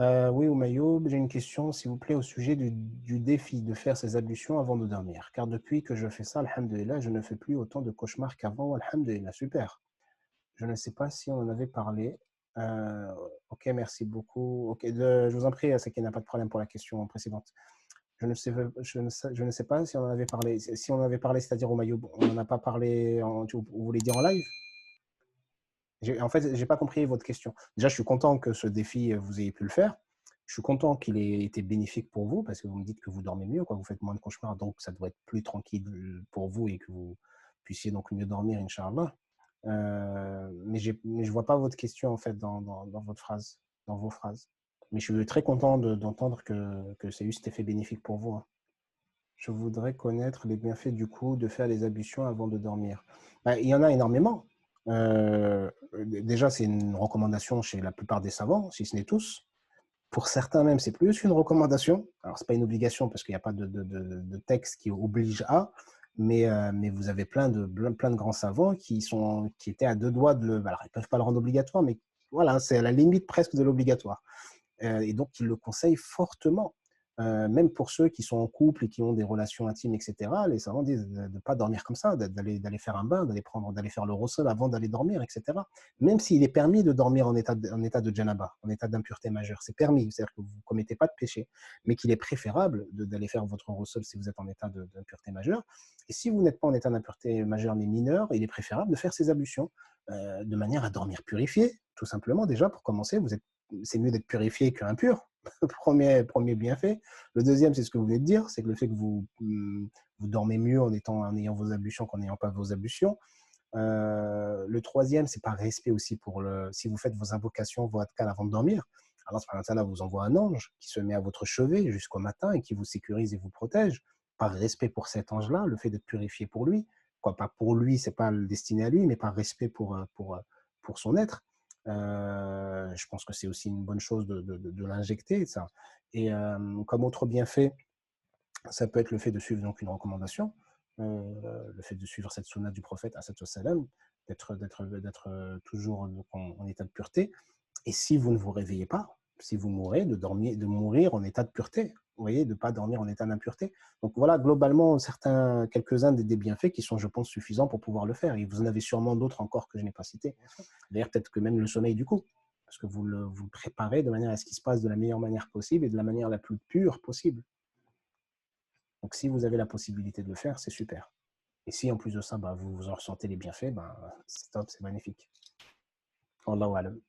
Oui, Oumayoub, j'ai une question, s'il vous plaît, au sujet du défi de faire ses ablutions avant de dormir. Car depuis que je fais ça, alhamdulillah, je ne fais plus autant de cauchemars qu'avant, alhamdulillah, super. Je ne sais pas si on en avait parlé. Euh, ok, merci beaucoup. Ok, je vous en prie, c'est qu'il n'y a pas de problème pour la question précédente. Je ne sais pas si on en avait parlé. Si on en avait parlé, c'est-à-dire Oumayoub, on n'en a pas parlé, vous voulez dire en live? En fait, j'ai pas compris votre question. Déjà, je suis content que ce défi, vous ayez pu le faire. Je suis content qu'il ait été bénéfique pour vous parce que vous me dites que vous dormez mieux, quoi, vous faites moins de cauchemars, donc ça doit être plus tranquille pour vous et que vous puissiez donc mieux dormir, Inch'Allah. Mais je vois pas votre question en fait dans votre phrase, dans vos phrases. Mais je suis très content d'entendre que c'est eu cet effet bénéfique pour vous, hein. Je voudrais connaître les bienfaits du coup de faire les ablutions avant de dormir. Il y en a énormément. Déjà, c'est une recommandation chez la plupart des savants, si ce n'est tous. Pour certains même, c'est plus une recommandation. Alors, ce n'est pas une obligation parce qu'il n'y a pas de texte qui oblige à, mais vous avez plein de grands savants qui étaient à deux doigts de le. Alors, ils ne peuvent pas le rendre obligatoire, mais voilà, c'est à la limite presque de l'obligatoire. Et donc, ils le conseillent fortement. Même pour ceux qui sont en couple et qui ont des relations intimes, etc., les savants disent de ne pas dormir comme ça, d'aller faire un bain, d'aller faire le rossol avant d'aller dormir, etc. Même s'il est permis de dormir en état de janaba, en état d'impureté majeure, c'est permis, c'est-à-dire que vous ne commettez pas de péché, mais qu'il est préférable d'aller faire votre rossol si vous êtes en état d'impureté majeure. Et si vous n'êtes pas en état d'impureté majeure mais mineur, il est préférable de faire ces ablutions de manière à dormir purifié, tout simplement. Déjà, pour commencer, c'est mieux d'être purifié qu'impur. Premier bienfait. Le deuxième, c'est ce que vous venez de dire, c'est que le fait que vous dormez mieux en ayant vos ablutions qu'en n'ayant pas vos ablutions. Le troisième, c'est par respect aussi si vous faites vos invocations, vos adkar avant de dormir. Allah subhanahu wa ta'ala vous envoie un ange qui se met à votre chevet jusqu'au matin et qui vous sécurise et vous protège. Par respect pour cet ange-là, le fait d'être purifié pour lui, quoi, pas pour lui, c'est pas le destiné à lui, mais par respect pour son être. Je pense que c'est aussi une bonne chose de l'injecter, ça. Et comme autre bienfait, ça peut être le fait de suivre donc une recommandation, le fait de suivre cette sunna du prophète, salam, d'être toujours donc, en état de pureté. Et si vous ne vous réveillez pas, si vous mourrez, de mourir en état de pureté. Vous voyez, de ne pas dormir en état d'impureté. Donc voilà, globalement, quelques-uns des bienfaits qui sont, je pense, suffisants pour pouvoir le faire. Et vous en avez sûrement d'autres encore que je n'ai pas cités. D'ailleurs, peut-être que même le sommeil du coup, parce que vous le préparez de manière à ce qu'il se passe de la meilleure manière possible et de la manière la plus pure possible. Donc si vous avez la possibilité de le faire, c'est super. Et si en plus de ça, vous en ressentez les bienfaits, c'est top, c'est magnifique. Wallahu alam.